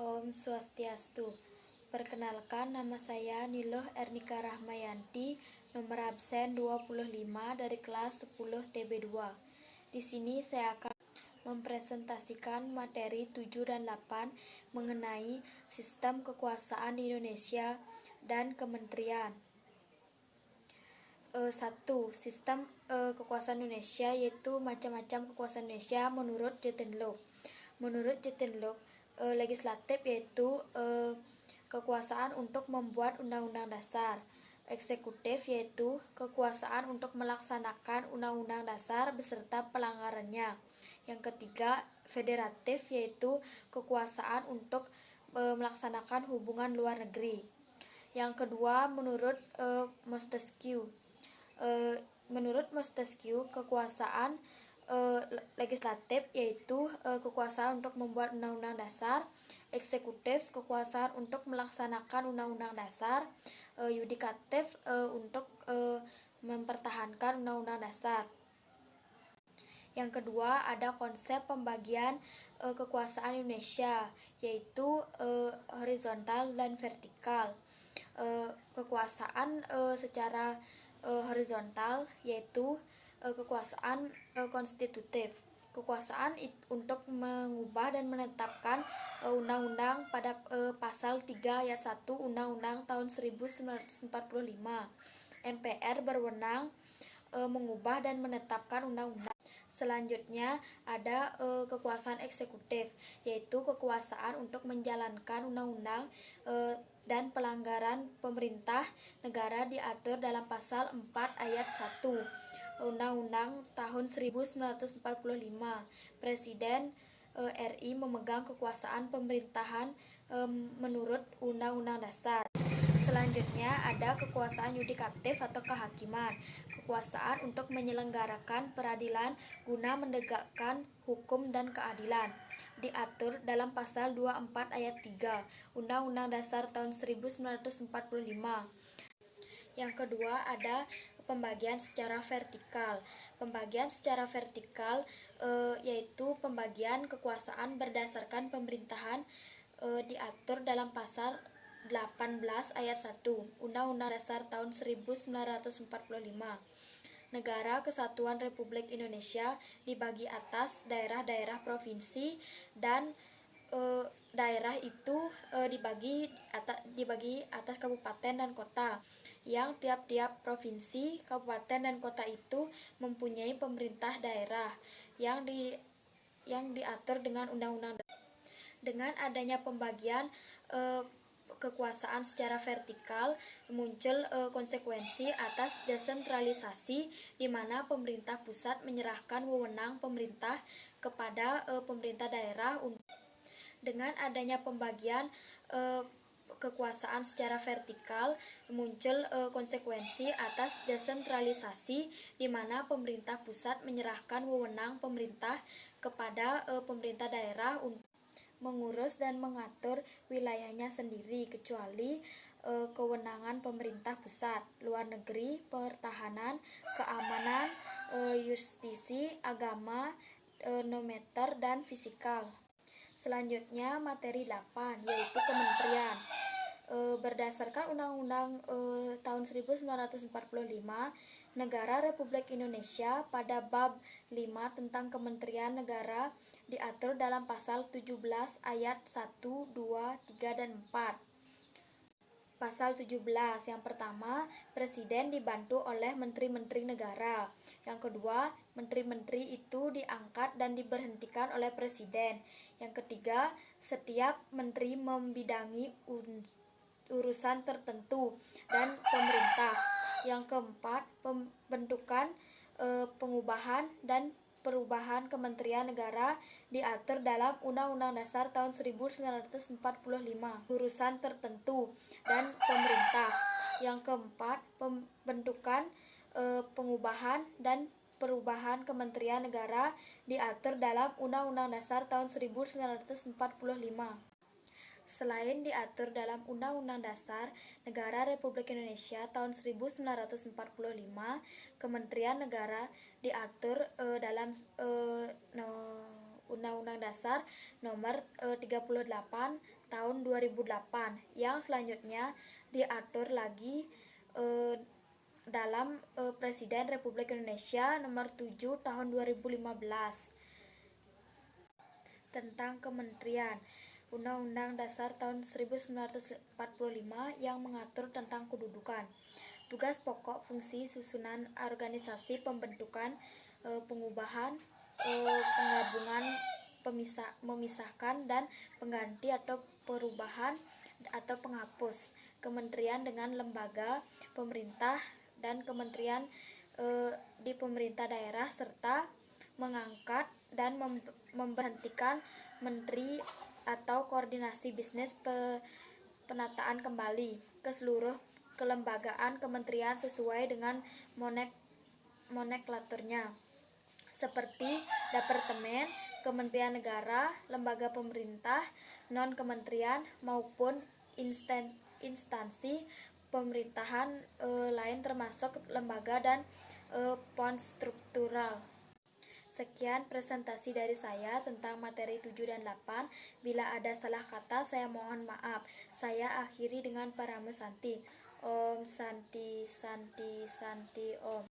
Om Swastiastu. Perkenalkan, nama saya Niloh Ernika Rahmayanti, nomor absen 25 dari kelas 10 TB2. Di sini saya akan mempresentasikan materi 7 dan 8 mengenai sistem kekuasaan di Indonesia dan kementerian. 1. Sistem kekuasaan Indonesia, yaitu macam-macam kekuasaan Indonesia menurut Jattenlock. Menurut Jattenlock, legislatif yaitu kekuasaan untuk membuat undang-undang dasar. Eksekutif yaitu kekuasaan untuk melaksanakan undang-undang dasar beserta pelanggarannya. Yang ketiga, federatif yaitu kekuasaan untuk melaksanakan hubungan luar negeri. Yang kedua, menurut Montesquieu. Menurut Montesquieu, kekuasaan legislatif yaitu kekuasaan untuk membuat undang-undang dasar, eksekutif kekuasaan untuk melaksanakan undang-undang dasar, yudikatif untuk mempertahankan undang-undang dasar. Yang kedua, ada konsep pembagian kekuasaan Indonesia, yaitu horizontal dan vertikal. Kekuasaan secara horizontal yaitu kekuasaan konstitutif. Kekuasaan untuk mengubah dan menetapkan undang-undang pada pasal 3 ayat 1 Undang-Undang tahun 1945. MPR berwenang mengubah dan menetapkan undang-undang. Selanjutnya ada kekuasaan eksekutif, yaitu kekuasaan untuk menjalankan undang-undang dan pelanggaran pemerintah negara diatur dalam pasal 4 ayat 1 Undang-Undang tahun 1945. Presiden RI memegang kekuasaan pemerintahan menurut Undang-Undang Dasar. Selanjutnya ada kekuasaan yudikatif atau kehakiman, kekuasaan untuk menyelenggarakan peradilan guna menegakkan hukum dan keadilan, diatur dalam pasal 24 ayat 3 Undang-Undang Dasar tahun 1945. Yang kedua, ada pembagian secara vertikal. Pembagian secara vertikal yaitu pembagian kekuasaan berdasarkan pemerintahan diatur dalam pasal 18 ayat 1 Undang-Undang Dasar tahun 1945. Negara Kesatuan Republik Indonesia dibagi atas daerah-daerah provinsi, dan daerah itu dibagi atas kabupaten dan kota, yang tiap-tiap provinsi, kabupaten dan kota itu mempunyai pemerintah daerah yang diatur dengan undang-undang. Dengan adanya pembagian kekuasaan secara vertikal, muncul konsekuensi atas desentralisasi, di mana pemerintah pusat menyerahkan wewenang pemerintah kepada pemerintah daerah. Dengan adanya pembagian kekuasaan secara vertikal, muncul konsekuensi atas desentralisasi, di mana pemerintah pusat menyerahkan wewenang pemerintah kepada pemerintah daerah untuk mengurus dan mengatur wilayahnya sendiri, kecuali kewenangan pemerintah pusat: luar negeri, pertahanan, keamanan, justisi, agama, moneter, dan fiskal. Selanjutnya materi 8, yaitu kementerian. Berdasarkan Undang-Undang tahun 1945, Negara Republik Indonesia pada bab 5 tentang Kementerian Negara diatur dalam pasal 17 ayat 1, 2, 3, dan 4. Pasal 17, yang pertama, Presiden dibantu oleh Menteri-Menteri Negara. Yang kedua, Menteri-Menteri itu diangkat dan diberhentikan oleh Presiden. Yang ketiga, setiap Menteri membidangi urusan tertentu dan pemerintah. Yang keempat, pembentukan, pengubahan, dan perubahan Kementerian Negara diatur dalam Undang-Undang Dasar tahun 1945, urusan tertentu dan pemerintah. Yang keempat, pembentukan, pengubahan, dan perubahan Kementerian Negara diatur dalam Undang-Undang Dasar tahun 1945. Selain diatur dalam Undang-Undang Dasar Negara Republik Indonesia tahun 1945, Kementerian Negara diatur dalam Undang-Undang Dasar nomor 38 tahun 2008 yang selanjutnya diatur lagi dalam Presiden Republik Indonesia nomor 7 tahun 2015 tentang kementerian. Undang-Undang Dasar tahun 1945 yang mengatur tentang kedudukan, tugas pokok, fungsi, susunan organisasi, pembentukan, pengubahan, penggabungan, memisahkan, dan pengganti atau perubahan atau penghapus kementerian dengan lembaga pemerintah dan kementerian di pemerintah daerah, serta mengangkat dan memberhentikan menteri atau koordinasi bisnis penataan kembali ke seluruh kelembagaan kementerian sesuai dengan nomenklaturnya, seperti departemen, kementerian negara, lembaga pemerintah, non-kementerian, maupun instansi pemerintahan lain termasuk lembaga dan pon struktural. Sekian presentasi dari saya tentang materi 7 dan 8. Bila ada salah kata, saya mohon maaf. Saya akhiri dengan Parame Santi. Om Santi Santi Santi Om.